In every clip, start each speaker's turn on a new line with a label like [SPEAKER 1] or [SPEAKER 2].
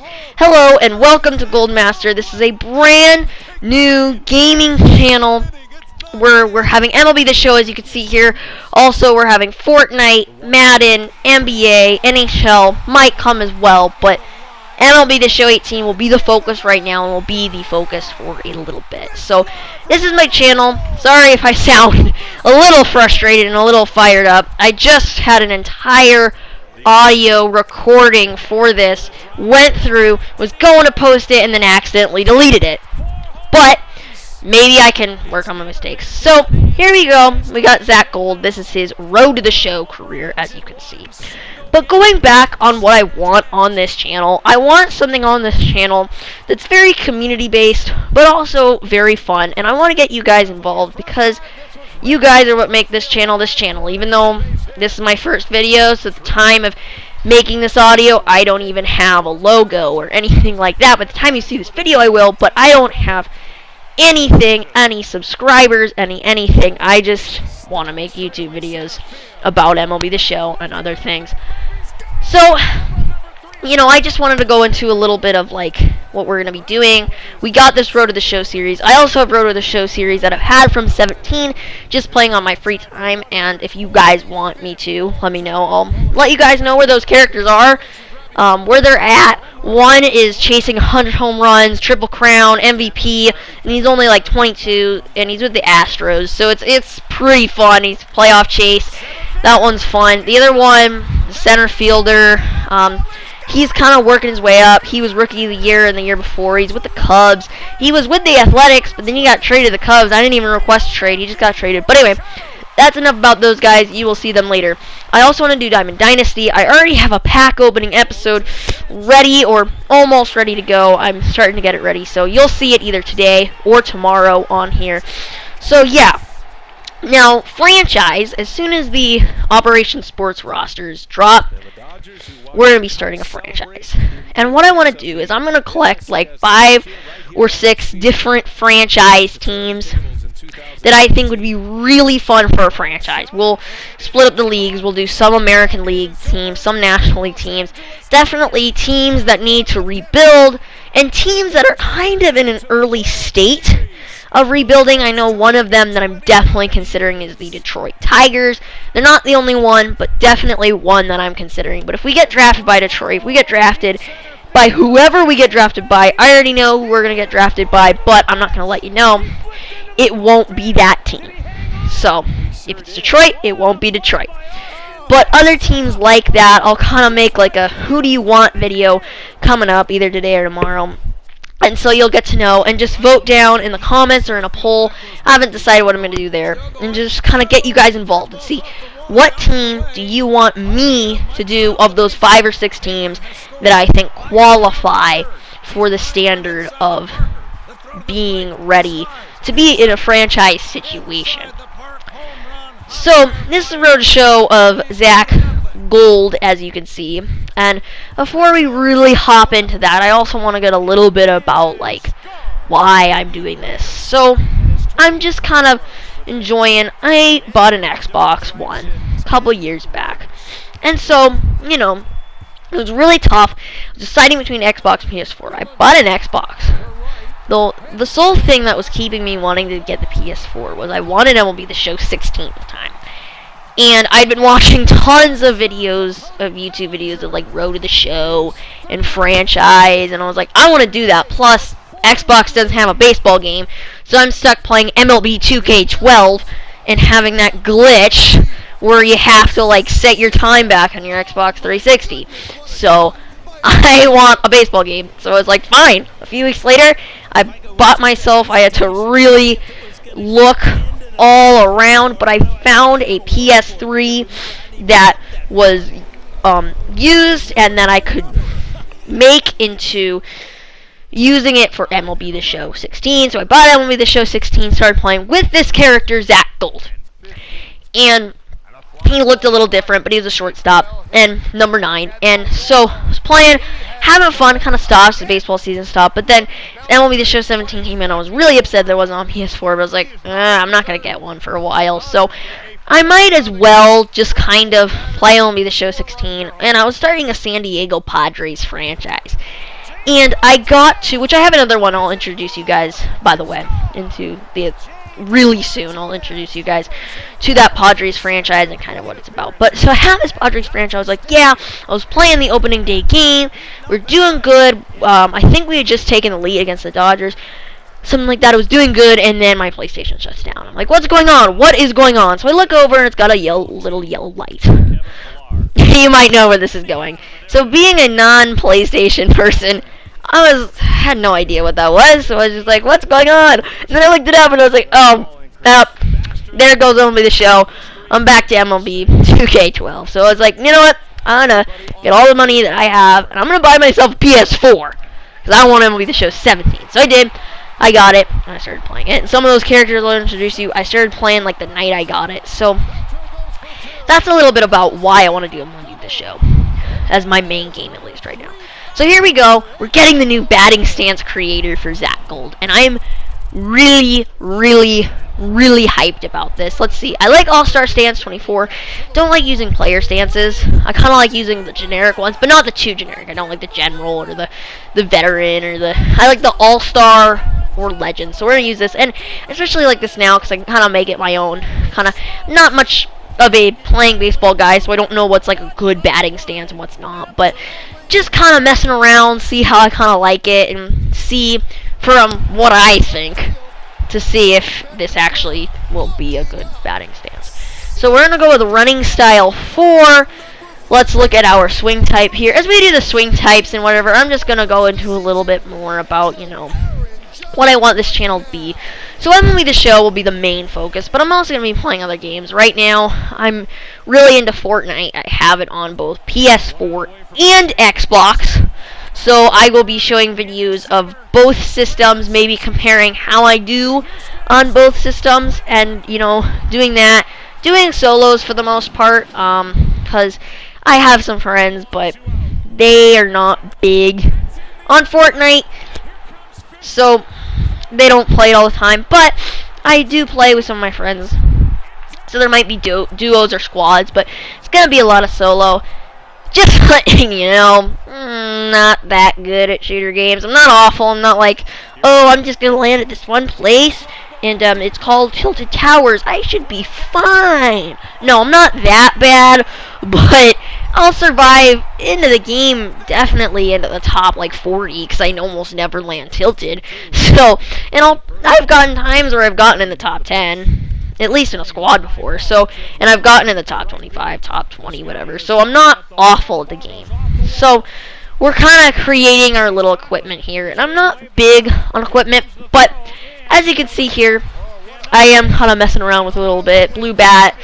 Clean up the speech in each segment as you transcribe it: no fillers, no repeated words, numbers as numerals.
[SPEAKER 1] Hello and welcome to Goldmaster. This is a brand new gaming channel where we're having MLB The Show, as you can see here. Also, we're having Fortnite, Madden, NBA, NHL might come as well, but MLB The Show 18 will be the focus right now and will be the focus for a little bit. So, this is my channel. Sorry if I sound a little frustrated and a little fired up. I just had an entire audio recording for this, went through, was going to post it, and then accidentally deleted it. But maybe I can work on my mistakes. So here we go. We got Zach Gold. This is his road to the show career, as you can see. But going back on what I want on this channel, I want something on this channel that's very community based, but also very fun. And I want to get you guys involved because you guys are what make this channel. Even though this is my first video, so at the time of making this audio, I don't even have a logo or anything like that. By the time you see this video, I will, but I don't have anything, any subscribers, anything. I just want to make YouTube videos about MLB The Show and other things. So, I just wanted to go into a little bit of like what we're going to be doing. We got this Road to the Show series. I also have Road to the Show series that I've had from 17, just playing on my free time. And if you guys want me to, let me know. I'll let you guys know where those characters are, where they're at. One is chasing 100 home runs, Triple Crown, MVP, and he's only like 22, and he's with the Astros. So it's pretty fun. He's playoff chase. That one's fun. The other one, the center fielder. He's kind of working his way up. He was Rookie of the Year in the year before. He's with the Cubs. He was with the Athletics, but then he got traded to the Cubs. I didn't even request a trade. He just got traded. But anyway, that's enough about those guys. You will see them later. I also want to do Diamond Dynasty. I already have a pack opening episode ready or almost ready to go. I'm starting to get it ready. So you'll see it either today or tomorrow on here. So yeah. Now, franchise, as soon as the Operation Sports rosters drop, we're going to be starting a franchise. And what I want to do is I'm going to collect like 5 or 6 different franchise teams that I think would be really fun for a franchise. We'll split up the leagues. We'll do some American League teams, some National League teams. Definitely teams that need to rebuild and teams that are kind of in an early state of rebuilding. I know one of them that I'm definitely considering is the Detroit Tigers. They're not the only one, but definitely one that I'm considering. But if we get drafted by Detroit, if we get drafted by whoever we get drafted by, I already know who we're going to get drafted by, but I'm not going to let you know. It won't be that team. So, if it's Detroit, it won't be Detroit. But other teams like that, I'll kind of make like a who do you want video coming up either today or tomorrow. And so you'll get to know and just vote down in the comments or in a poll. I haven't decided what I'm going to do there. And just kind of get you guys involved and see what team do you want me to do of those 5 or 6 teams that I think qualify for the standard of being ready to be in a franchise situation. So this is the road show of Zach Gold, as you can see. And before we really hop into that, I also want to get a little bit about like why I'm doing this. So I'm just kind of enjoying. I bought an Xbox One a couple years back, and so it was really tough deciding between Xbox and PS4. I bought an Xbox. Though the sole thing that was keeping me wanting to get the PS4 was I wanted MLB The Show 16 at the time. And I'd been watching tons of videos, of YouTube videos of like Road to the Show and franchise, and I was like, I want to do that. Plus, Xbox doesn't have a baseball game, so I'm stuck playing MLB 2K12 and having that glitch where you have to like set your time back on your Xbox 360. So I want a baseball game. So I was like, fine. A few weeks later, I bought myself. I had to really look all around, but I found a PS3 that was used and that I could make into using it for MLB The Show 16. So I bought MLB The Show 16, started playing with this character, Zach Gold. And he looked a little different, but he was a shortstop and number 9. And so I was playing, having fun, kind of stopped. The baseball season stopped. But then MLB The Show 17 came in. I was really upset that it wasn't on PS4. But I was like, I'm not going to get one for a while. So I might as well just kind of play MLB The Show 16. And I was starting a San Diego Padres franchise. And I got to, which I have another one I'll introduce you guys, by the way, into the really soon. I'll introduce you guys to that Padres franchise and kind of what it's about. But so I have this Padres franchise. I was like, yeah, I was playing the opening day game. We're doing good. I think we had just taken the lead against the Dodgers. Something like that. I was doing good, and then my PlayStation shuts down. I'm like, what's going on? What is going on? So I look over, and it's got a little yellow light. You might know where this is going. So being a non-PlayStation person, I had no idea what that was, so I was just like, what's going on? And then I looked it up, and I was like, oh, there goes MLB The Show. I'm back to MLB 2K12. So I was like, you know what? I'm going to get all the money that I have, and I'm going to buy myself a PS4, because I want MLB The Show 17. So I did. I got it, and I started playing it. And some of those characters I'll introduce you, I started playing like the night I got it. So that's a little bit about why I want to do MLB The Show as my main game, at least right now. So here we go. We're getting the new batting stance creator for Zach Gold, and I am really, really, really hyped about this. Let's see. I like All-Star Stance 24. Don't like using player stances. I kind of like using the generic ones, but not the too generic. I don't like the general or the veteran or I like the All-Star or Legend. So we're going to use this, and especially like this now because I can kind of make it my own. Kind of not much of a playing baseball guy, so I don't know what's like a good batting stance and what's not, but just kind of messing around, see how I kind of like it, and see from what I think to see if this actually will be a good batting stance. So we're going to go with running style 4. Let's look at our swing type here. As we do the swing types and whatever, I'm just going to go into a little bit more about, what I want this channel to be. So MLB The Show will be the main focus, but I'm also going to be playing other games. Right now, I'm really into Fortnite. I have it on both PS4 and Xbox. So I will be showing videos of both systems, maybe comparing how I do on both systems, and, doing that. Doing solos for the most part, because I have some friends, but they are not big on Fortnite. So they don't play it all the time, but I do play with some of my friends. So there might be duos or squads, but it's going to be a lot of solo. Just letting you know, not that good at shooter games. I'm not awful. I'm not like, oh, I'm just going to land at this one place, and it's called Tilted Towers. I should be fine. No, I'm not that bad, but I'll survive into the game, definitely into the top like 40, because I almost never land tilted. So, and I've gotten times where I've gotten in the top 10, at least in a squad before. So, and I've gotten in the top 25, top 20, whatever. So I'm not awful at the game. So we're kind of creating our little equipment here, and I'm not big on equipment, but as you can see here, I am kind of messing around with a little bit. Blue bat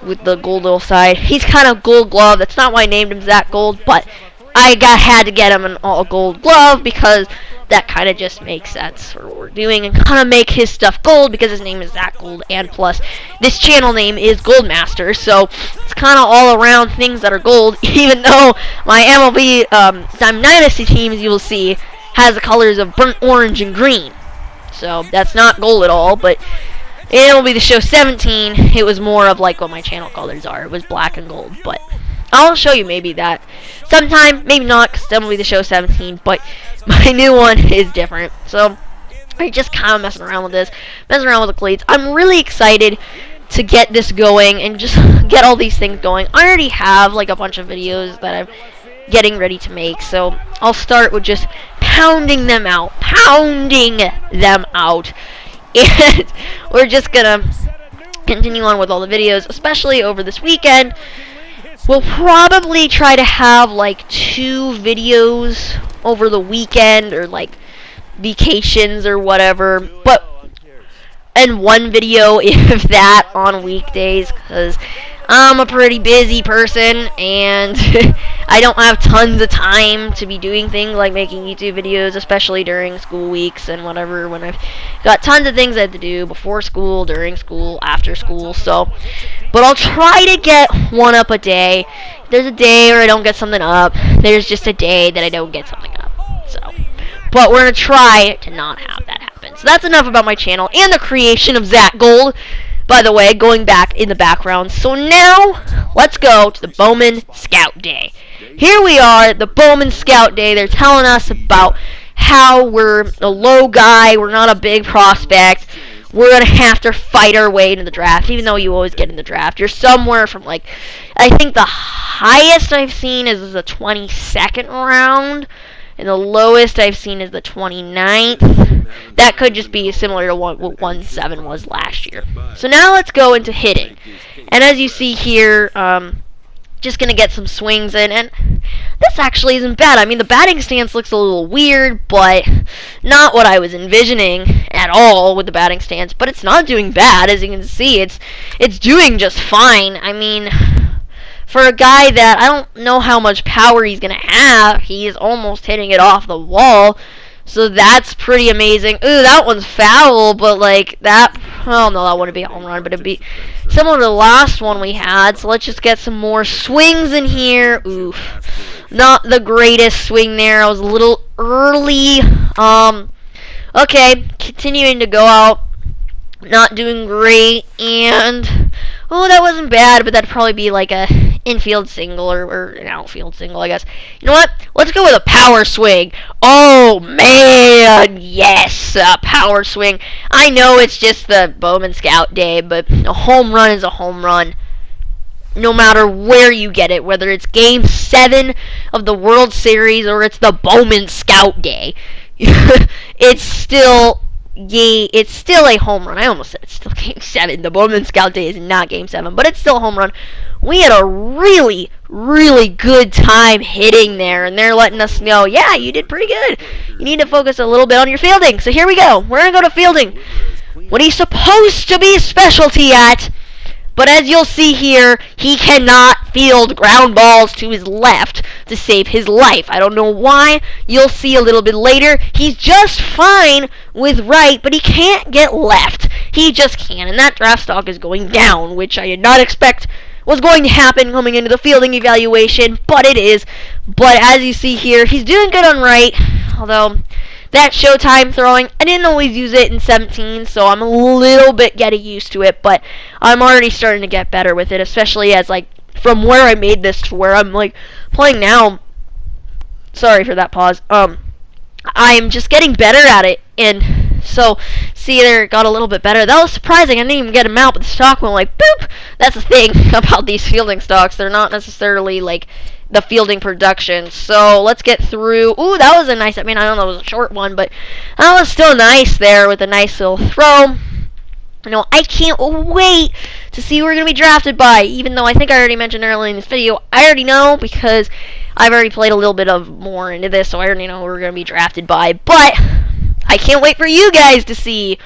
[SPEAKER 1] with the gold little side. He's kind of gold glove. That's not why I named him Zach Gold, but I had to get him an all gold glove because that kind of just makes sense for what we're doing, and kind of make his stuff gold because his name is Zach Gold, and plus this channel name is Goldmaster, so it's kind of all around things that are gold. Even though my MLB Diamond Dynasty team, as you will see, has the colors of burnt orange and green, so that's not gold at all. But it will be The Show 17. It was more of like what my channel colors are. It was black and gold, but I'll show you maybe that sometime, maybe not, because that will be The Show 17, but my new one is different. So I just kind of messing around with this, messing around with the cleats. I'm really excited to get this going and just get all these things going. I already have like a bunch of videos that I'm getting ready to make, so I'll start with just pounding them out, and we're just gonna continue on with all the videos, especially over this weekend. We'll probably try to have like 2 videos over the weekend, or like vacations or whatever, and 1 video, if that, on weekdays, because I'm a pretty busy person, and I don't have tons of time to be doing things like making YouTube videos, especially during school weeks and whatever, when I've got tons of things I have to do before school, during school, after school. So, but I'll try to get 1 up a day. If there's a day where I don't get something up, there's just a day that I don't get something up. So, but we're going to try to not have that happen. So that's enough about my channel and the creation of Zach Gold, by the way, going back in the background. So now, let's go to the Bowman Scout Day. here we are at the Bowman Scout Day. They're telling us about how we're a low guy, we're not a big prospect, we're going to have to fight our way into the draft, even though you always get in the draft. You're somewhere from, like, I think the highest I've seen is the 22nd round, and the lowest I've seen is the 29th. That could just be similar to what 1-7 was last year. So now let's go into hitting. And as you see here, just going to get some swings in, and this actually isn't bad. I mean, the batting stance looks a little weird, but not what I was envisioning at all with the batting stance, but it's not doing bad. As you can see, it's doing just fine. I mean, for a guy that I don't know how much power he's going to have, he's almost hitting it off the wall. So that's pretty amazing. Ooh, that one's foul, but like that, oh no, that wouldn't be a home run, but it'd be similar to the last one we had. So let's just get some more swings in here. Oof, not the greatest swing there. I was a little early. Okay, continuing to go out, not doing great, and oh, that wasn't bad, but that'd probably be like a infield single or an outfield single, I guess. You know what? Let's go with a power swing. Oh, man, yes, a power swing. I know it's just the Bowman Scout Day, but a home run is a home run, no matter where you get it, whether it's Game 7 of the World Series or it's the Bowman Scout Day. It's still a home run. I almost said it's still Game 7. The Bowman Scout Day is not Game 7, but it's still a home run. We had a really, really good time hitting there, and they're letting us know, yeah, you did pretty good. You need to focus a little bit on your fielding. So here we go. We're going to go to fielding. What he's supposed to be a specialty at, but as you'll see here, he cannot field ground balls to his left to save his life. I don't know why. You'll see a little bit later. He's just fine with right, but he can't get left. He just can't, and that draft stock is going down, which I did not expect was going to happen coming into the fielding evaluation, but it is. But as you see here, he's doing good on right, although that showtime throwing, I didn't always use it in 17, so I'm a little bit getting used to it, but I'm already starting to get better with it, especially as, like, from where I made this to where I'm, like, playing now. Sorry for that pause. I'm just getting better at it, and so, see there, it got a little bit better. That was surprising. I didn't even get him out, but the stock went like, boop! That's the thing about these fielding stocks. They're not necessarily, like, the fielding production. So, let's get through. Ooh, that was a nice, I mean, I don't know, it was a short one, but that was still nice there with a nice little throw. You know, I can't wait to see who we're going to be drafted by, even though I think I already mentioned earlier in this video. I already know because I've already played a little bit of more into this, so I already know who we're going to be drafted by. But I can't wait for you guys to see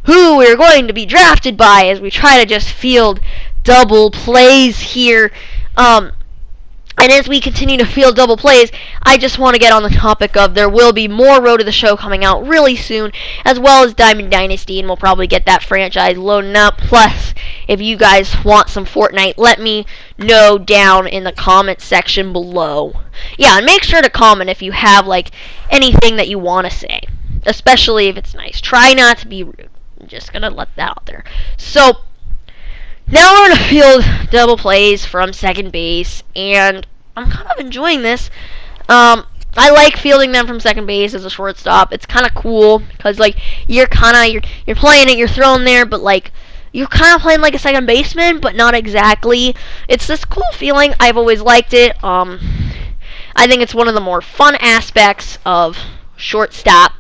[SPEAKER 1] who we're going to be drafted by as we try to just field double plays here. And as we continue to field double plays, I just want to get on the topic of there will be more Road to the Show coming out really soon, as well as Diamond Dynasty, and we'll probably get that franchise loading up. Plus, if you guys want some Fortnite, let me know down in the comment section below. Yeah, and make sure to comment if you have, like, anything that you want to say, especially if it's nice. Try not to be rude. I'm just going to let that out there. So, now we're going to field double plays from second base, and I'm kind of enjoying this. I like fielding them from second base as a shortstop. It's kind of cool, because, like, you're playing it, you're throwing there, but, like, you're kind of playing like a second baseman, but not exactly. It's this cool feeling. I've always liked it. I think it's one of the more fun aspects of shortstop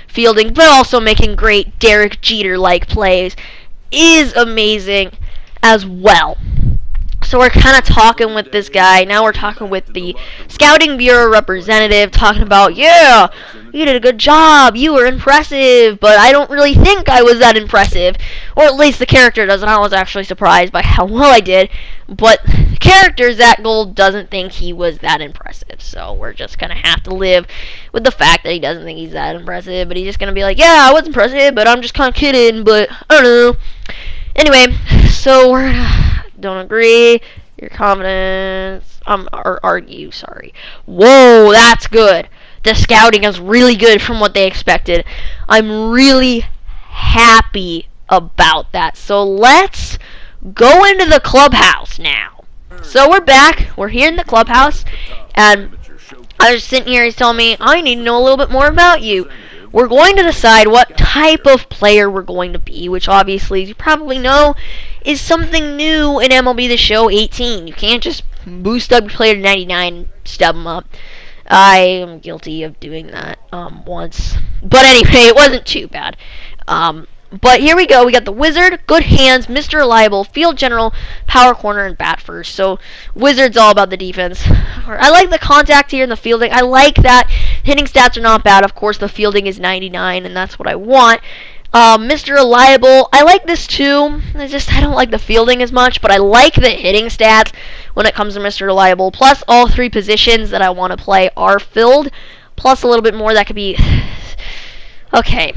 [SPEAKER 1] fielding, but also making great Derek Jeter-like plays is amazing as well. So we're kind of talking with this guy. Now we're talking with the Scouting Bureau representative, talking about, yeah, you did a good job, you were impressive, but I don't really think I was that impressive. Or at least the character doesn't. I was actually surprised by how well I did. But the character, Zach Gold, doesn't think he was that impressive. So we're just going to have to live with the fact that he doesn't think he's that impressive. But he's just going to be like, yeah, I was impressive, but I'm just kind of kidding, but I don't know. Anyway, so we're don't agree. Your confidence. Or argue, sorry. Whoa, that's good. The scouting is really good from what they expected. I'm really happy about that. So let's go into the clubhouse now. So we're back. We're here in the clubhouse. And I was sitting here, he's telling me, I need to know a little bit more about you. We're going to decide what type of player we're going to be, which obviously, as you probably know, is something new in MLB The Show 18. You can't just boost up your player to 99 and stub them up. I am guilty of doing that once. But anyway, it wasn't too bad. But here we go. We got the Wizard, Good Hands, Mr. Reliable, Field General, Power Corner, and Bat First. So Wizard's all about the defense. I like the contact here and the fielding. I like that. Hitting stats are not bad. Of course, the fielding is 99, and that's what I want. Mr. Reliable, I like this too. I don't like the fielding as much, but I like the hitting stats when it comes to Mr. Reliable. Plus, all 3 positions that I want to play are filled. Plus, a little bit more that could be... Okay.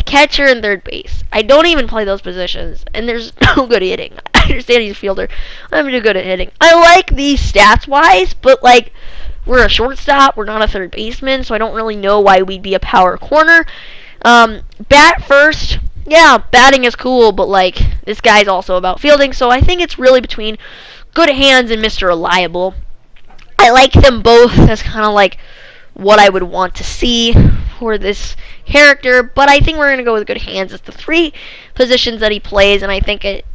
[SPEAKER 1] Catcher and third base. I don't even play those positions, and there's no good hitting. I understand he's a fielder. I'm too good at hitting. I like these stats-wise, but, like, we're a shortstop. We're not a third baseman, so I don't really know why we'd be a power corner. Bat first. Yeah, batting is cool, but, like, this guy's also about fielding, so I think it's really between Good Hands and Mr. Reliable. I like them both as kind of, like, what I would want to see for this character, but I think we're going to go with Good Hands. It's the 3 positions that he plays, and I think it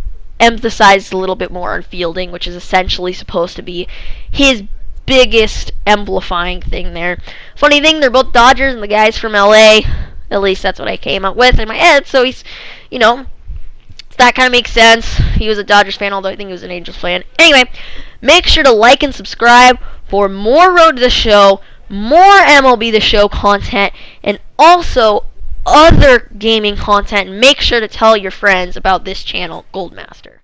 [SPEAKER 1] emphasizes a little bit more on fielding, which is essentially supposed to be his biggest amplifying thing there. Funny thing, they're both Dodgers, and the guy's from LA. At least that's what I came up with in my head, so he's, you know, that kind of makes sense. He was a Dodgers fan, although I think he was an Angels fan. Anyway, make sure to like and subscribe for more Road to the Show, more MLB The Show content, and also other gaming content. Make sure to tell your friends about this channel, Goldmaster.